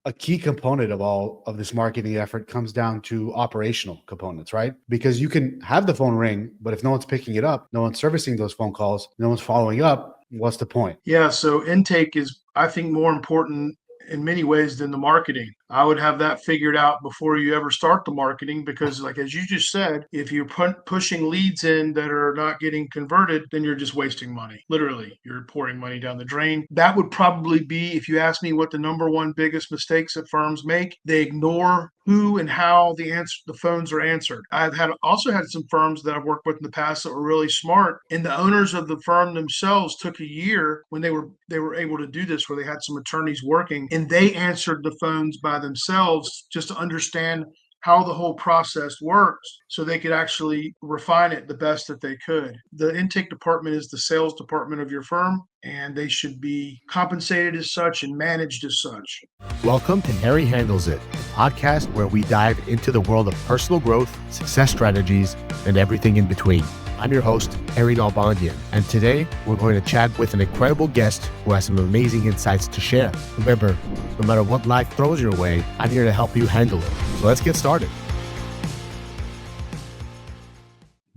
a key component of all of this marketing effort comes down to operational components, right? Because you can have the phone ring, but if no one's picking it up, no one's servicing those phone calls, no one's following up, what's the point? Yeah, so intake is, I think, more important in many ways than the marketing. I would have that figured out before you ever start the marketing because, like as you just said, if you're pushing leads in that are not getting converted, then you're just wasting money. Literally, you're pouring money down the drain. That would probably be, if you ask me what the number one biggest mistakes that firms make, they ignore who and how the phones are answered. I've had also had some firms that I've worked with in the past that were really smart, and the owners of the firm themselves took a year when they were able to do this, where they had some attorneys working, and they answered the phones by themselves just to understand how the whole process works so they could actually refine it the best that they could. The intake department is the sales department of your firm, and they should be compensated as such and managed as such. Welcome to Harry Handles It, a podcast where we dive into the world of personal growth, success strategies, and everything in between. I'm your host, Harry Nalbandian, and today we're going to chat with an incredible guest who has some amazing insights to share. Remember, no matter what life throws your way, I'm here to help you handle it. So let's get started.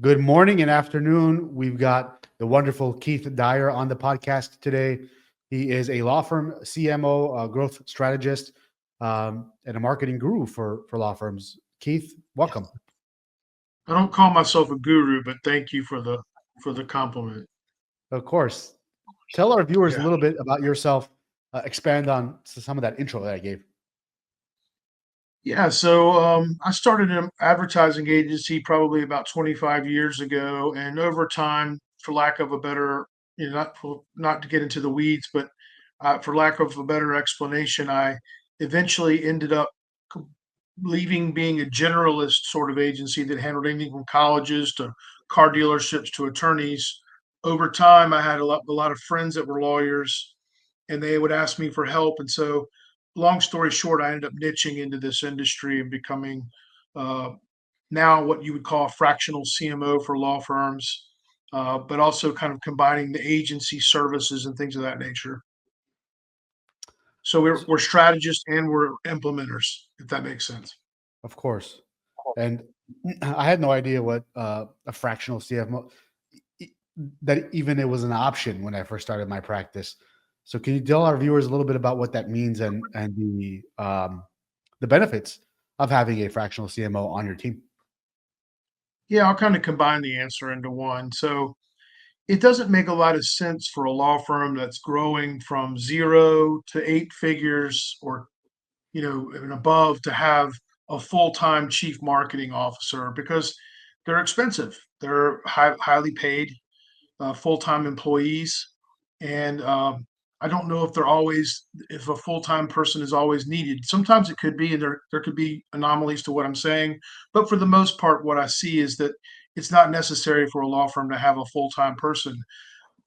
Good morning and afternoon. We've got the wonderful Keith Dyer on the podcast today. He is a law firm CMO, growth strategist, and a marketing guru for law firms. Keith, welcome. I don't call myself a guru, but thank you for the compliment. Of course. Tell our viewers a Yeah. little bit about yourself. Expand on some of that intro that I gave. Yeah, so I started an advertising agency probably about 25 years ago, and over time, for lack of a better, not to get into the weeds, but for lack of a better explanation, I eventually ended up co- leaving being a generalist sort of agency that handled anything from colleges to car dealerships to attorneys. Over time, I had a lot of friends that were lawyers, and they would ask me for help. And so, long story short, I ended up niching into this industry and becoming uh, now what you would call a fractional CMO for law firms, but also kind of combining the agency services and things of that nature. So we're strategists and we're implementers, if that makes sense. Of course. And I had no idea what a fractional CFO, e- that even it was an option when I first started my practice. So can you tell our viewers a little bit about what that means and the benefits of having a fractional CMO on your team? Yeah, I'll kind of combine the answer into one. So it doesn't make a lot of sense for a law firm that's growing from 0 to 8 figures or and above to have a full-time chief marketing officer because they're expensive. They're highly paid full-time employees, and I don't know if a full-time person is always needed. Sometimes it could be, and there could be anomalies to what I'm saying, but for the most part, what I see is that it's not necessary for a law firm to have a full-time person.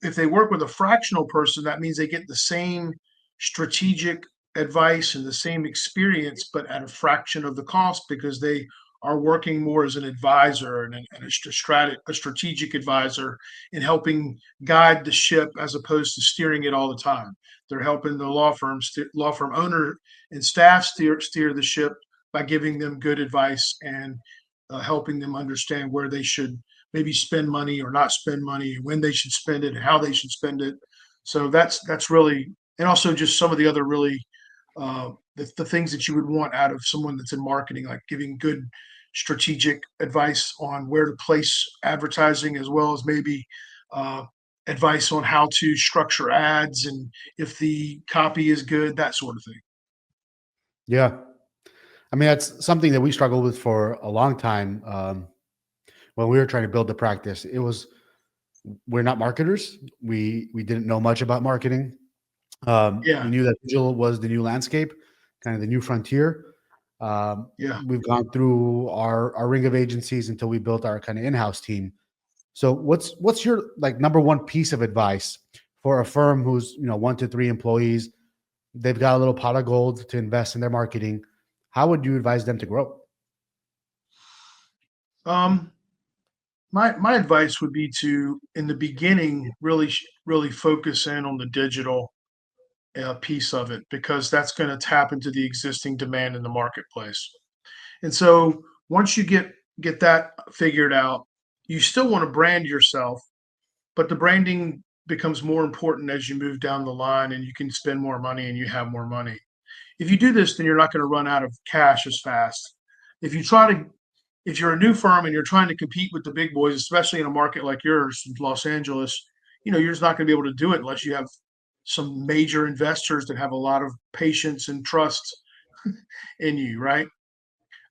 If they work with a fractional person, that means they get the same strategic advice and the same experience, but at a fraction of the cost because they are working more as an advisor and a strategic advisor in helping guide the ship as opposed to steering it all the time. They're helping the law firm owner and staff steer the ship by giving them good advice and helping them understand where they should maybe spend money or not spend money, when they should spend it, and how they should spend it. So that's really, and also just some of the other really the things that you would want out of someone that's in marketing, like giving good strategic advice on where to place advertising, as well as maybe uh, advice on how to structure ads and if the copy is good, that sort of thing. Yeah. I mean, that's something that we struggled with for a long time. When we were trying to build the practice, we're not marketers. We didn't know much about marketing. We Yeah, knew that digital was the new landscape, kind of the new frontier. yeah. We've gone through our ring of agencies until we built our kind of in-house team. So what's your like number one piece of advice for a firm who's 1 to 3 employees? They've got a little pot of gold to invest in their marketing. How would you advise them to grow? Um, my advice would be to, in the beginning, really focus in on the digital. piece of it, because that's going to tap into the existing demand in the marketplace. And so once you get that figured out, you still want to brand yourself, but the branding becomes more important as you move down the line and you can spend more money and you have more money. If you do this, then you're not going to run out of cash as fast. If you try to, if you're a new firm and you're trying to compete with the big boys, especially in a market like yours, Los Angeles, you're just not going to be able to do it unless you have some major investors that have a lot of patience and trust in you, right?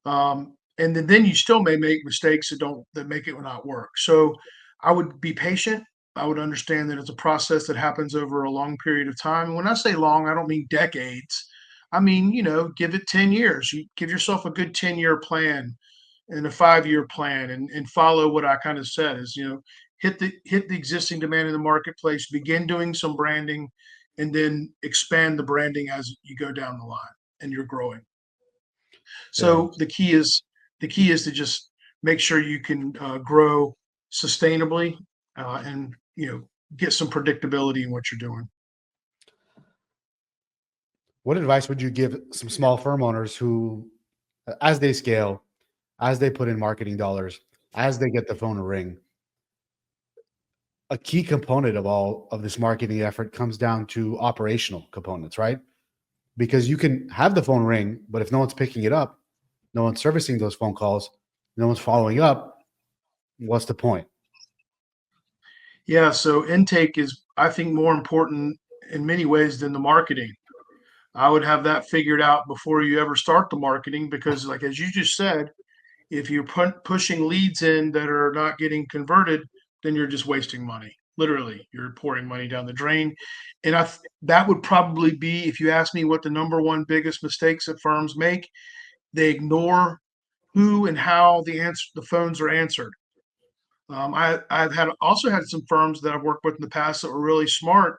And then you still may make mistakes that make it not work. So I would be patient. I would understand that it's a process that happens over a long period of time. And when I say long, I don't mean decades. I mean, give it 10 years. You give yourself a good 10-year plan and a 5-year plan, and follow what I kind of said is, hit the existing demand in the marketplace, begin doing some branding, and then expand the branding as you go down the line and you're growing. Yeah. So the key is to just make sure you can grow sustainably, and get some predictability in what you're doing. What advice would you give some small firm owners who, as they scale, as they put in marketing dollars, as they get the phone to ring, a key component of all of this marketing effort comes down to operational components, right? Because you can have the phone ring, but if no one's picking it up, no one's servicing those phone calls, no one's following up, what's the point? Yeah, so intake is, I think, more important in many ways than the marketing. I would have that figured out before you ever start the marketing, because, like as you just said, if you're pushing leads in that are not getting converted, then you're just wasting money. Literally, you're pouring money down the drain. And that would probably be, if you ask me what the number one biggest mistakes that firms make, they ignore who and how the phones are answered. I've also had some firms that I've worked with in the past that were really smart,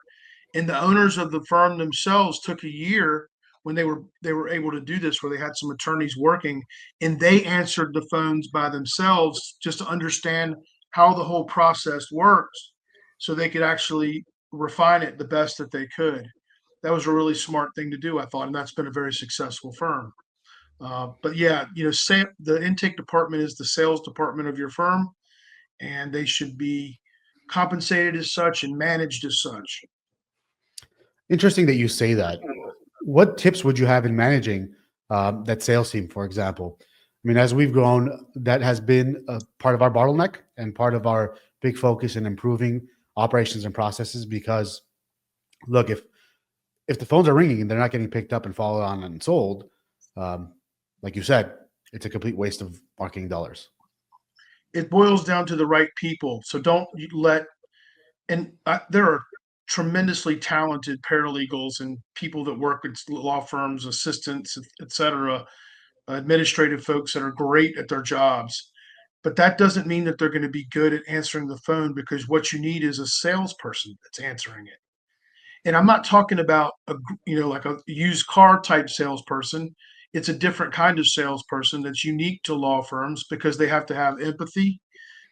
and the owners of the firm themselves took a year when they were able to do this, where they had some attorneys working, and they answered the phones by themselves just to understand how the whole process works, so they could actually refine it the best that they could. That was a really smart thing to do, I thought, and that's been a very successful firm. But yeah, the intake department is the sales department of your firm, and they should be compensated as such and managed as such. Interesting that you say that. What tips would you have in managing that sales team, for example? I mean, as we've grown, that has been a part of our bottleneck and part of our big focus in improving operations and processes. Because, look, if the phones are ringing and they're not getting picked up and followed on and sold, um, like you said, it's a complete waste of marketing dollars. It boils down to the right people. So don't let, and there are tremendously talented paralegals and people that work with law firms, assistants, et cetera, administrative folks that are great at their jobs. But that doesn't mean that they're going to be good at answering the phone, because what you need is a salesperson that's answering it. And I'm not talking about like a used car type salesperson. It's a different kind of salesperson that's unique to law firms, because they have to have empathy.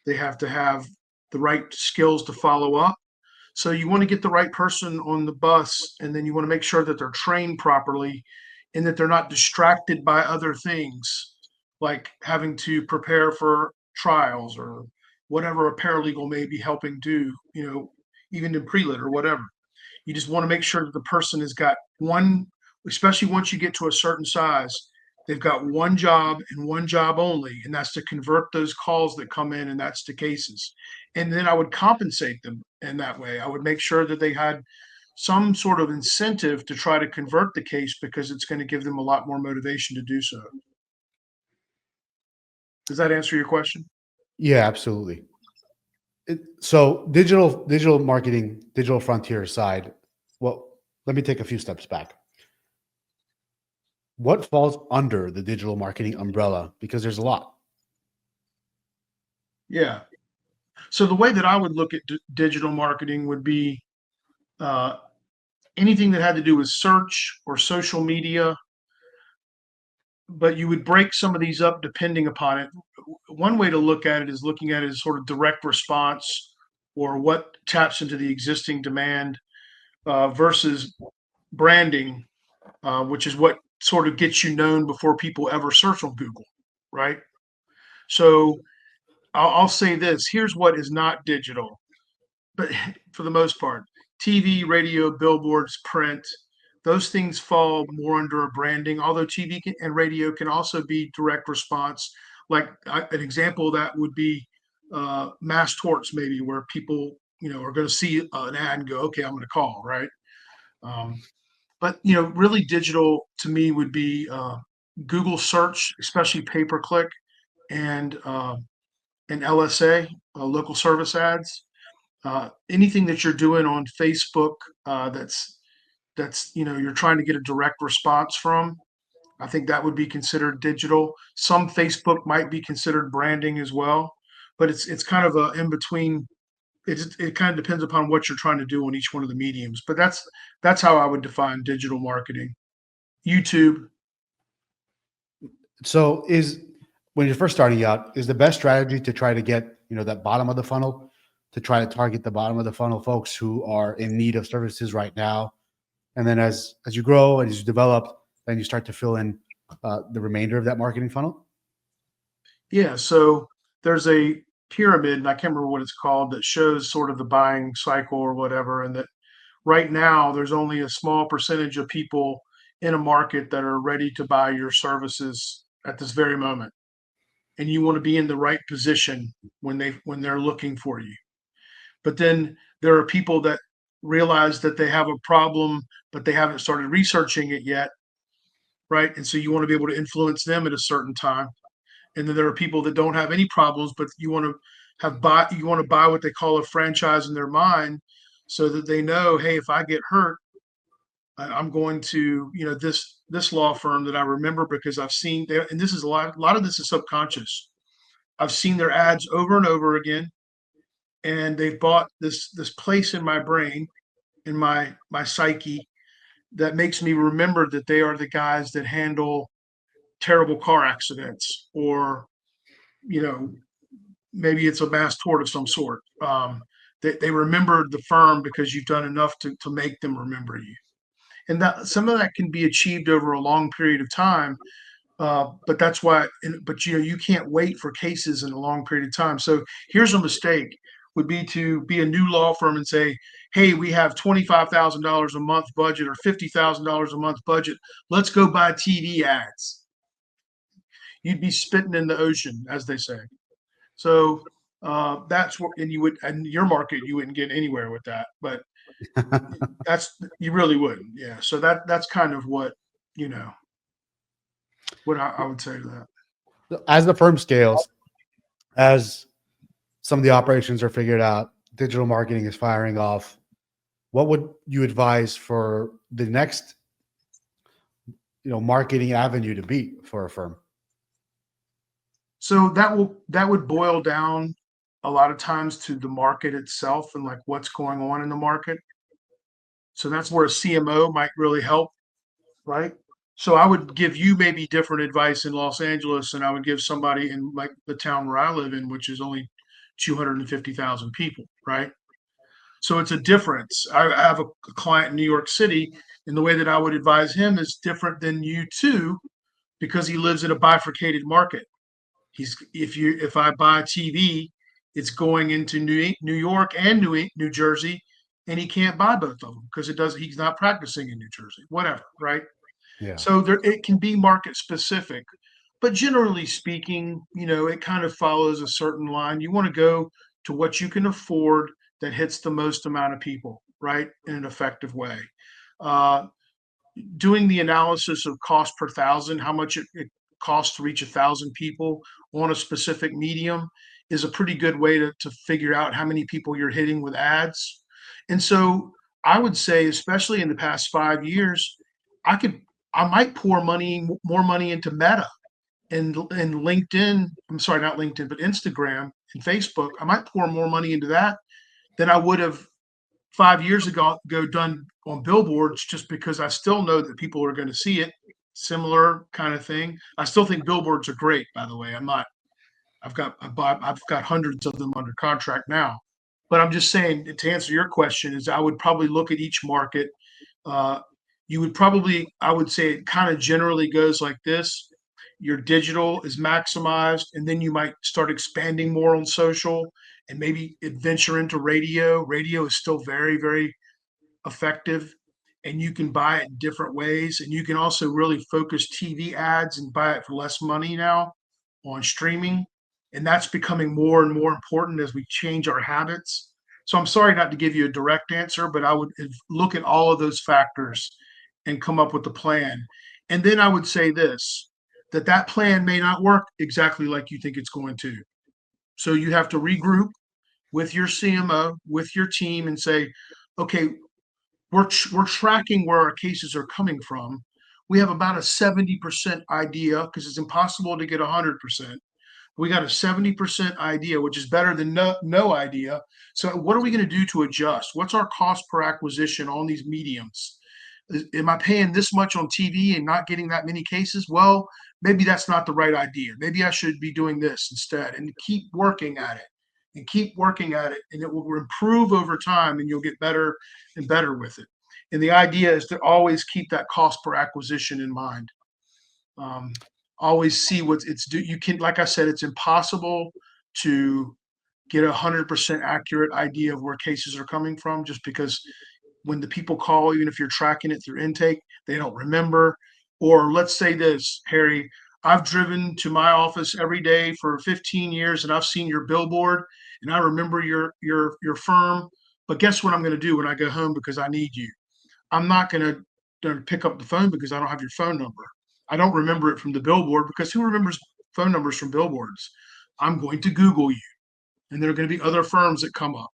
They have to have the right skills to follow up. So you want to get the right person on the bus, and then you want to make sure that they're trained properly and that they're not distracted by other things, like having to prepare for trials or whatever a paralegal may be helping do, even in pre-lit or whatever. You just want to make sure that the person has got one, especially once you get to a certain size, they've got one job and one job only, and that's to convert those calls that come in, and that's the cases. And then I would compensate them in that way. I would make sure that they had some sort of incentive to try to convert the case, because it's going to give them a lot more motivation to do so. Does that answer your question? Yeah, absolutely. So digital marketing, digital frontier side. Well, let me take a few steps back. What falls under the digital marketing umbrella? Because there's a lot. Yeah. So the way that I would look at digital marketing would be uh, anything that had to do with search or social media, but you would break some of these up depending upon it. One way to look at it is looking at it as sort of direct response, or what taps into the existing demand, versus branding, which is what sort of gets you known before people ever search on Google, right? So I'll say this: here's what is not digital, but for the most part, TV, radio, billboards, print, those things fall more under a branding. Although and radio can also be direct response. Like an example of that would be mass torts, maybe where people are going to see an ad and go, okay, I'm going to call, right? Um, but really digital to me would be Google search, especially pay per click, and LSA, local service ads. Anything that you're doing on Facebook that's you're trying to get a direct response from. I think that would be considered digital. Some Facebook might be considered branding as well, but it's kind of a in between. It kind of depends upon what you're trying to do on each one of the mediums. But that's how I would define digital marketing. YouTube. So when you're first starting out, is the best strategy to try to get, that bottom of the funnel, to try to target the bottom of the funnel folks who are in need of services right now? And then as you grow and as you develop, then you start to fill in the remainder of that marketing funnel? Yeah, so there's a pyramid, and I can't remember what it's called, that shows sort of the buying cycle or whatever, and that right now there's only a small percentage of people in a market that are ready to buy your services at this very moment. And you want to be in the right position when they're looking for you. But then there are people that realize that they have a problem, but they haven't started researching it yet, right? And so you want to be able to influence them at a certain time. And then there are people that don't have any problems, but you want to buy what they call a franchise in their mind, so that they know, hey, if I get hurt, I'm going to this law firm that I remember because I've seen there, and this is a lot of this is subconscious. I've seen their ads over and over again, and they've bought this place in my brain, in my psyche, that makes me remember that they are the guys that handle terrible car accidents, or you know maybe it's a mass tort of some sort. They remembered the firm because you've done enough to make them remember you, and that some of that can be achieved over a long period of time. But that's why, but you can't wait for cases in a long period of time. So here's a mistake: would be to be a new law firm and say, hey, we have $25,000 a month budget or $50,000 a month budget. Let's go buy TV ads. You'd be spitting in the ocean, as they say. So that's what, and in your market, you wouldn't get anywhere with that, but you really wouldn't. Yeah. So that's kind of you know, what I would say to that. As the firm scales, as some of the operations are figured out, digital marketing is firing off, what would you advise for the next, marketing avenue to be for a firm? So that would boil down a lot of times to the market itself and like what's going on in the market. So that's where a CMO might really help, right? So I would give you maybe different advice in Los Angeles than I would give somebody in like the town where I live in, which is only 250,000 people, right? So it's a difference. I have a client in New York City, and the way that I would advise him is different than you too, because he lives in a bifurcated market. If I buy TV, it's going into New York and New Jersey, and he can't buy both of them because he's not practicing in New Jersey, whatever, right? Yeah. So it can be market specific, but generally speaking, it kind of follows a certain line. You want to go to what you can afford that hits the most amount of people, right, in an effective way. Uh, Doing the analysis of cost per thousand, how much it costs to reach 1,000 people on a specific medium, is a pretty good way to figure out how many people you're hitting with ads. And so I would say, especially in the past 5 years, I could I might pour more money into Meta and LinkedIn. I'm sorry, not LinkedIn, but Instagram and Facebook. I might pour more money into that than I would have 5 years ago done on billboards, just because I still know that people are going to see it. Similar kind of thing. I still think billboards are great, by the way. I've got hundreds of them under contract now. But I'm just saying, to answer your question, is I would probably look at each market, uh, you would probably, I would say it kind of generally goes like this. Your digital is maximized, and then you might start expanding more on social and maybe adventure into radio. Radio is still very, very effective, and you can buy it in different ways. And you can also really focus TV ads and buy it for less money now on streaming. And that's becoming more and more important as we change our habits. So I'm sorry not to give you a direct answer, but I would look at all of those factors and come up with a plan. And then I would say this, that plan may not work exactly like you think it's going to. So you have to regroup with your CMO, with your team, and say, okay, we're tracking where our cases are coming from. We have about a 70% idea because it's impossible to get 100%. We got a 70% idea, which is better than no idea. So what are we going to do to adjust? What's our cost per acquisition on these mediums? Am I paying this much on TV and not getting that many cases? Well, maybe that's not the right idea. Maybe I should be doing this instead, and keep working at it and keep working at it, and it will improve over time, and you'll get better and better with it. And the idea is to always keep that cost per acquisition in mind. Um, Always see what it's do. You can, like I said, it's impossible to get 100% accurate idea of where cases are coming from, just because when the people call, even if you're tracking it through intake, they don't remember. Or let's say this, Harry, I've driven to my office every day for 15 years and I've seen your billboard and I remember your firm. But guess what I'm going to do when I go home because I need you? I'm not going to pick up the phone because I don't have your phone number. I don't remember it from the billboard because who remembers phone numbers from billboards? I'm going to Google you, and there are going to be other firms that come up,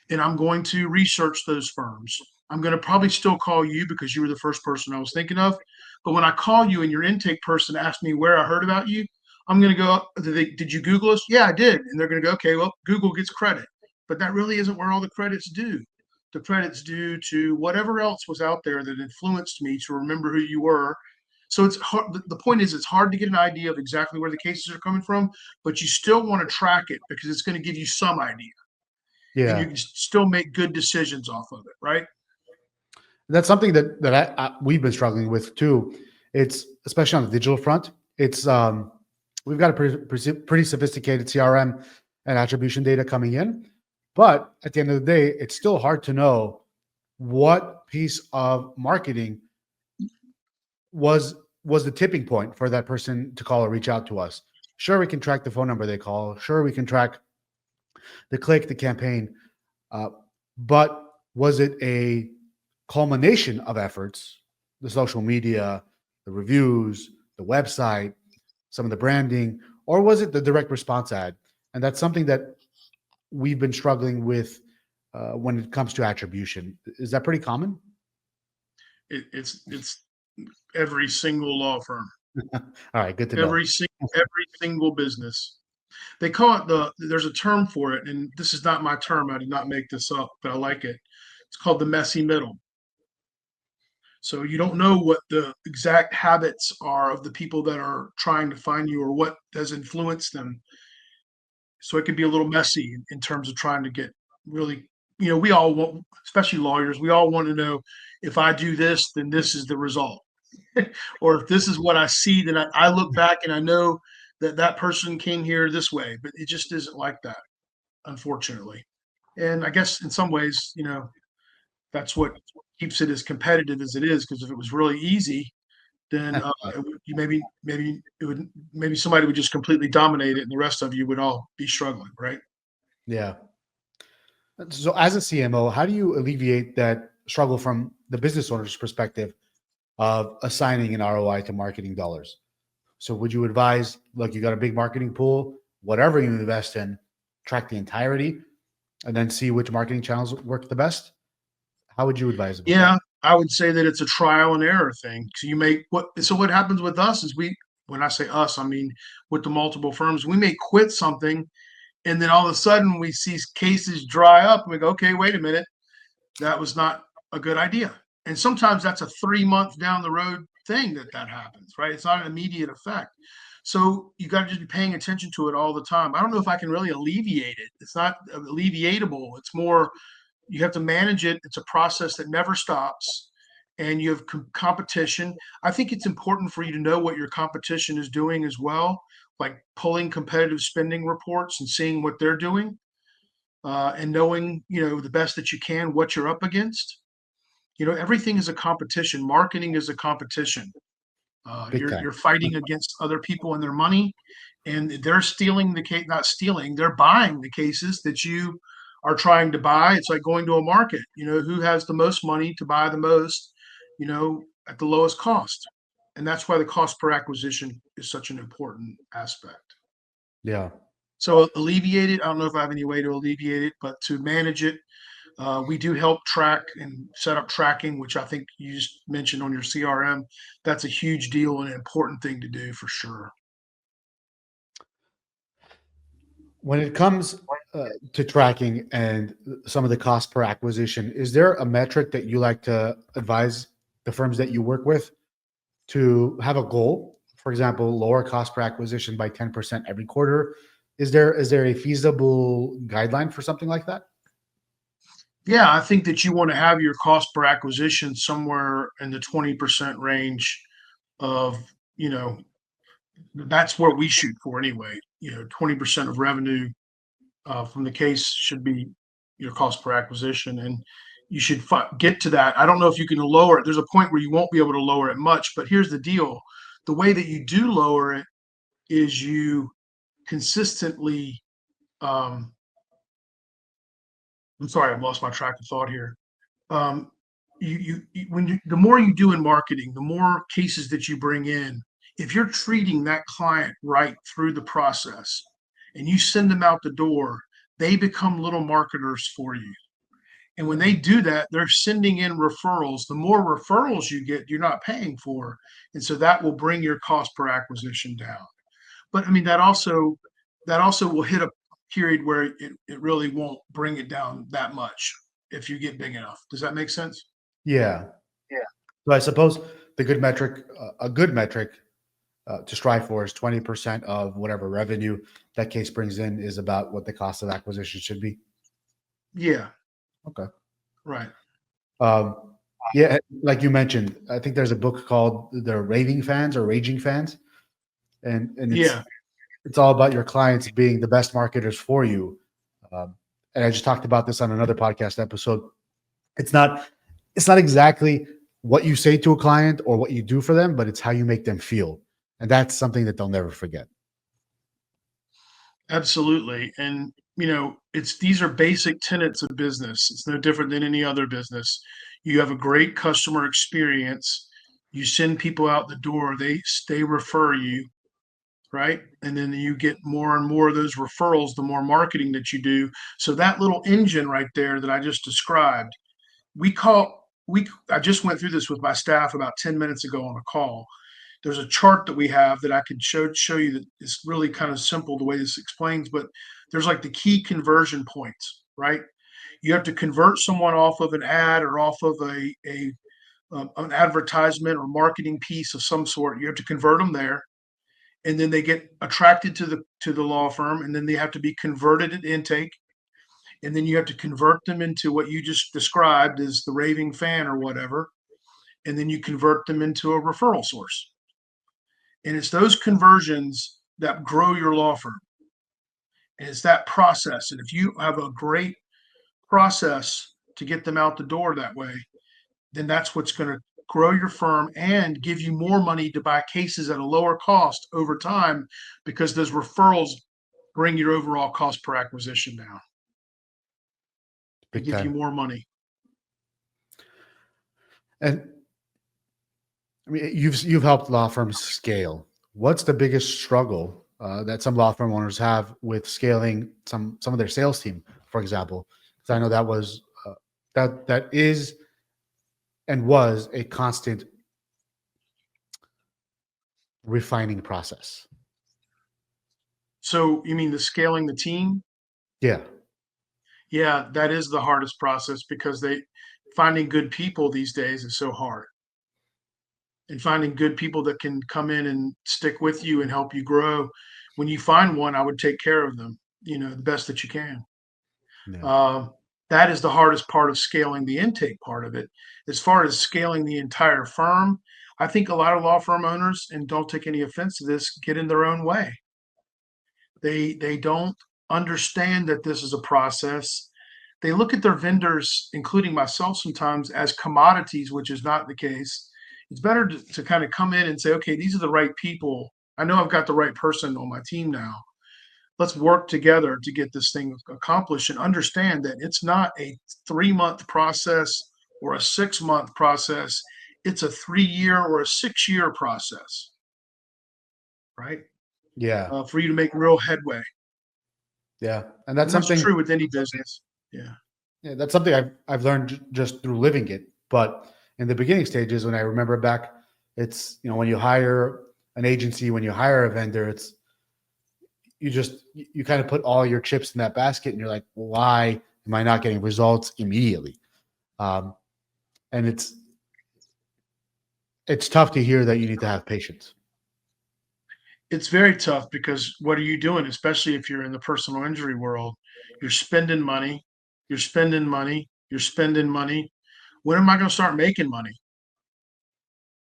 and I'm going to research those firms. I'm going to probably still call you because you were the first person I was thinking of. But when I call you and your intake person asks me where I heard about you, I'm going to go, did you Google us? Yeah, I did. And they're going to go, okay, well, Google gets credit. But that really isn't where all the credit's due. The credit's due to whatever else was out there that influenced me to remember who you were. So it's hard. The point is, it's hard to get an idea of exactly where the cases are coming from, but you still want to track it because it's going to give you some idea, and you Yeah. can still make good decisions off of it, right? That's something that we've been struggling with too. It's especially on the digital front. It's we've got a pretty sophisticated CRM and attribution data coming in, but at the end of the day, it's still hard to know what piece of marketing was was the tipping point for that person to call or reach out to us. Sure, we can track the phone number they call. Sure, we can track the click, the campaign, uh, but was it a culmination of efforts, the social media, the reviews, the website, some of the branding, or was it the direct response ad? And that's something that we've been struggling with when it comes to attribution. Is that pretty common? It's every single law firm, All right, good to know. every single business. They call it there's a term for it, and this is not my term. I did not make this up, but I like it. It's called the messy middle. So you don't know what the exact habits are of the people that are trying to find you or what has influenced them. So it can be a little messy in terms of trying to get really, we all want, especially lawyers, we all want to know if I do this, then this is the result. Or if this is what I see, then I look back and I know that that person came here this way, but it just isn't like that, unfortunately. And I guess in some ways, that's what keeps it as competitive as it is. Because if it was really easy, then you maybe it would maybe somebody would just completely dominate it, and the rest of you would all be struggling, right? Yeah. So, as a CMO, how do you alleviate that struggle from the business owner's perspective of assigning an ROI to marketing dollars? So, would you advise, look, you got a big marketing pool, whatever you invest in, track the entirety, and then see which marketing channels work the best? How would you advise about that? Yeah, I would say that it's a trial and error thing. So what happens with us is when I say us, I mean with the multiple firms, we may quit something and then all of a sudden we see cases dry up and we go, okay, wait a minute, that was not a good idea. And sometimes that's a 3 month down the road thing that happens, right? It's not an immediate effect. So you got to just be paying attention to it all the time. I don't know if I can really alleviate it. It's not alleviatable. It's more you have to manage it. It's a process that never stops. and you have competition. I think it's important for you to know what your competition is doing as well, like pulling competitive spending reports and seeing what they're doing, and knowing, the best that you can, what you're up against. Everything is a competition. Marketing is a competition. Big You're time. you're fighting against other people and their money, and they're stealing the case. Not stealing, they're buying the cases that you are trying to buy. It's like going to a market. Who has the most money to buy the most, at the lowest cost, and that's why the cost per acquisition is such an important aspect. Yeah. So alleviate it. I don't know if I have any way to alleviate it, but to manage it, we do help track and set up tracking, which I think you just mentioned on your CRM. That's a huge deal and an important thing to do for sure. When it comes to tracking and some of the cost per acquisition, is there a metric that you like to advise the firms that you work with to have a goal? For example, lower cost per acquisition by 10% every quarter. Is there a feasible guideline for something like that? Yeah, I think that you want to have your cost per acquisition somewhere in the 20% range of, you know, that's where we shoot for anyway. 20% of revenue from the case should be your cost per acquisition, and you should get to that. I don't know if you can lower it. There's a point where you won't be able to lower it much, but here's the deal: the way that you do lower it is you consistently. Um, I'm sorry, I've lost my track of thought here. Um, the more you do in marketing, the more cases that you bring in. If you're treating that client right through the process, and you send them out the door, they become little marketers for you. And when they do that, they're sending in referrals. The more referrals you get, you're not paying for. And so that will bring your cost per acquisition down. But I mean, that also will hit a period where it really won't bring it down that much if you get big enough. Does that make sense? Yeah. So I suppose a good metric to strive for is 20% of whatever revenue that case brings in is about what the cost of acquisition should be. Yeah, Okay. right. Um, yeah, like you mentioned, I think there's a book called The Raving Fans or Raging Fans, and Yeah, it's all about your clients being the best marketers for you. Um, and I just talked about this on another podcast episode. It's not it's not exactly what you say to a client or what you do for them, but it's how you make them feel, and that's something that they'll never forget. absolutely. And these are basic tenets of business. It's no different than any other business. You have a great customer experience. You send people out the door, they refer you, right? And then you get more and more of those referrals, the more marketing that you do. So that little engine right there that I just described, I just went through this with my staff about 10 minutes ago on a call. There's a chart that we have that I could show you that is really kind of simple the way this explains, but there's like the key conversion points, right? You have to convert someone off of an ad or off of an advertisement or marketing piece of some sort. You have to convert them there, and then they get attracted to the law firm, and then they have to be converted at intake, and then you have to convert them into what you just described as the raving fan or whatever, and then you convert them into a referral source. And it's those conversions that grow your law firm. And it's that process. And if you have a great process to get them out the door that way, then that's what's going to grow your firm and give you more money to buy cases at a lower cost over time, because those referrals bring your overall cost per acquisition down. They Big give you time. more money. And I mean, you've helped law firms scale. What's the biggest struggle that some law firm owners have with scaling some of their sales team, for example? Because I know that was that is and was a constant refining process. So you mean the scaling the team? Yeah, Yeah, that is the hardest process, because they finding good people these days is so hard. And finding good people that can come in and stick with you and help you grow. When you find one, I would take care of them, the best that you can. yeah, Um, that is the hardest part of scaling the intake part of it. As far as scaling the entire firm, I think a lot of law firm owners, and don't take any offense to this, get in their own way. They don't understand that this is a process. They look at their vendors, including myself sometimes, as commodities, which is not the case. It's better to kind of come in and say, okay, these are the right people. I know I've got the right person on my team now. Let's work together to get this thing accomplished, and understand that it's not a 3-month process or a 6-month process. It's a 3-year or a 6-year process, right? Yeah. For you to make real headway. Yeah. And And that's that's something, true with any business. Yeah. yeah, that's something I've learned just through living it. But in the beginning stages, when I remember back, it's, when you hire an agency, when you hire a vendor, it's, you kind of put all your chips in that basket and you're like, why am I not getting results immediately? Um, and it's tough to hear that you need to have patience. It's very tough because what are you doing, especially if you're in the personal injury world? You're spending money, you're spending money, you're spending money. When am I going to start making money?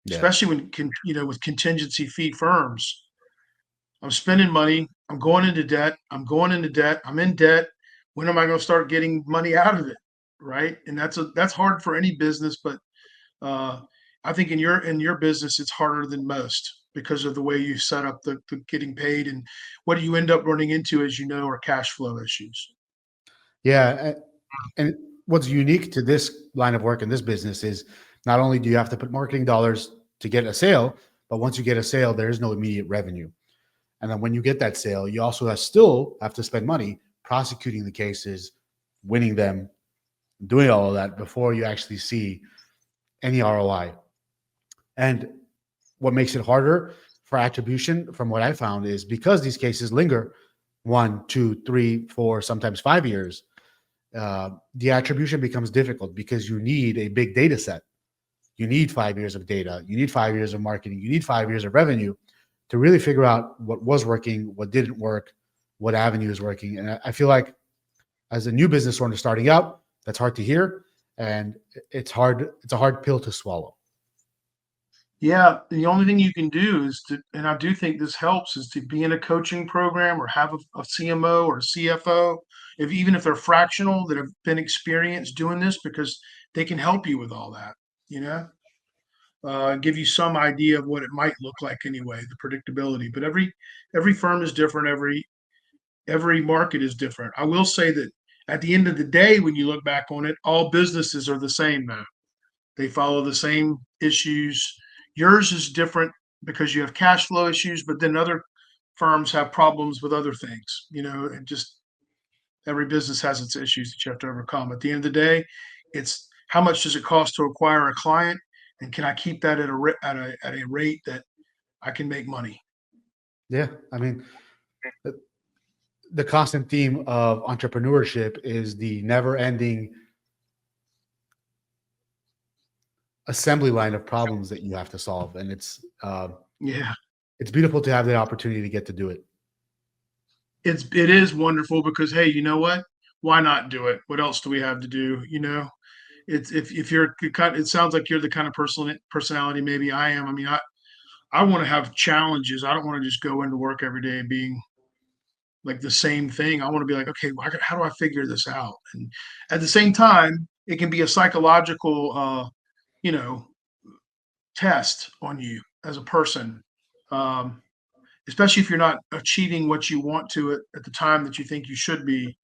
Yeah. Especially when with contingency fee firms. I'm spending money, I'm going into debt, I'm in debt. When am I going to start getting money out of it? Right? And that's hard for any business, but uh, I think in your business it's harder than most because of the way you set up the getting paid, and what do you end up running into, as you know, are cash flow issues. Yeah. And what's unique to this line of work in this business is not only do you have to put marketing dollars to get a sale, but once you get a sale, there is no immediate revenue. And then when you get that sale, you also still have to spend money prosecuting the cases, winning them, doing all of that before you actually see any ROI. And what makes it harder for attribution, from what I found, is because these cases linger 1, 2, 3, 4, sometimes 5 years. The attribution becomes difficult because you need a big data set. You need 5 years of data. You need 5 years of marketing. You need 5 years of revenue to really figure out what was working, what didn't work, what avenue is working. And I feel like as a new business owner starting out, that's hard to hear, and it's hard. It's a hard pill to swallow. Yeah, the only thing you can do is to, and I do think this helps, is to be in a coaching program or have a CMO or a CFO, even if they're fractional, that have been experienced doing this, because they can help you with all that, you know, give you some idea of what it might look like anyway, the predictability. But every firm is different. Every market is different. I will say that at the end of the day, when you look back on it, all businesses are the same now. They follow the same issues. Yours is different because you have cash flow issues, but then other firms have problems with other things, and just every business has its issues that you have to overcome. At the end of the day, it's how much does it cost to acquire a client, and can I keep that at a rate that I can make money? Yeah, I mean, the constant theme of entrepreneurship is the never-ending assembly line of problems that you have to solve, and Yeah, it's beautiful to have the opportunity to get to do it. it is wonderful because, hey, you know what? Why not do it? What else do we have to do? It's if you're kind. It sounds like you're the kind of personality. Maybe I am. I mean, I want to have challenges. I don't want to just go into work every day being like the same thing. I want to be like, okay, how do I figure this out? And at the same time, it can be a psychological, you know, test on you as a person, um, especially if you're not achieving what you want to at the time that you think you should be.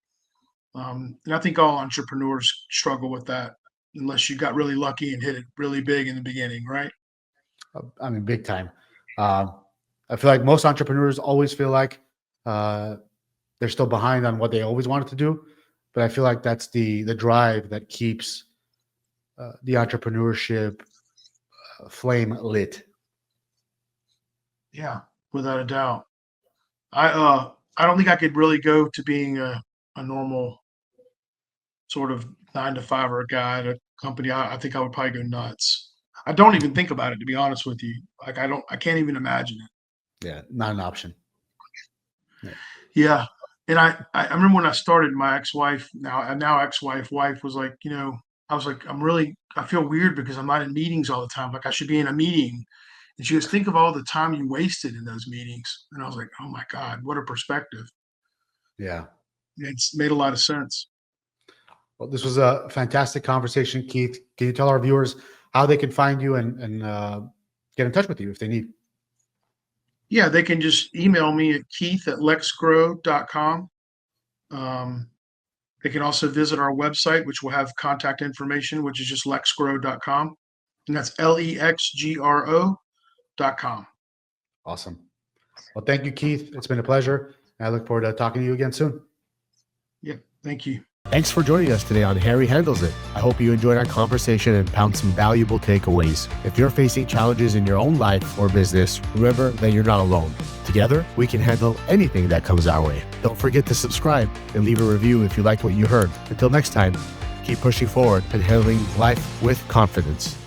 And I think all entrepreneurs struggle with that, unless you got really lucky and hit it really big in the beginning, right? I mean, big time. Um, I feel like most entrepreneurs always feel like uh, they're still behind on what they always wanted to do, but I feel like that's the drive that keeps the entrepreneurship flame lit. Yeah, without a doubt. I don't think I could really go to being a normal sort of 9 to 5 or a guy at a company. I think I would probably go nuts. I don't even think about it, to be honest with you. Like I can't even imagine it. Yeah, not an option. Yeah. Yeah. And I remember when I started, my ex-wife, now ex-wife, wife was like, I was like, I feel weird because I'm not in meetings all the time. Like I should be in a meeting. And she goes, think of all the time you wasted in those meetings. And I was like, oh my God, what a perspective. Yeah. It's made a lot of sense. Well, this was a fantastic conversation, Keith. Can you tell our viewers how they can find you and get in touch with you if they need? Yeah, they can just email me at keith@lexgrow.com. They can also visit our website, which will have contact information, which is just lexgrow.com. And that's LEXGRO.com. Awesome. Well, thank you, Keith. It's been a pleasure. And I look forward to talking to you again soon. Yeah, thank you. Thanks for joining us today on Harry Handles It. I hope you enjoyed our conversation and found some valuable takeaways. If you're facing challenges in your own life or business, remember that you're not alone. Together, we can handle anything that comes our way. Don't forget to subscribe and leave a review if you liked what you heard. Until next time, keep pushing forward and handling life with confidence.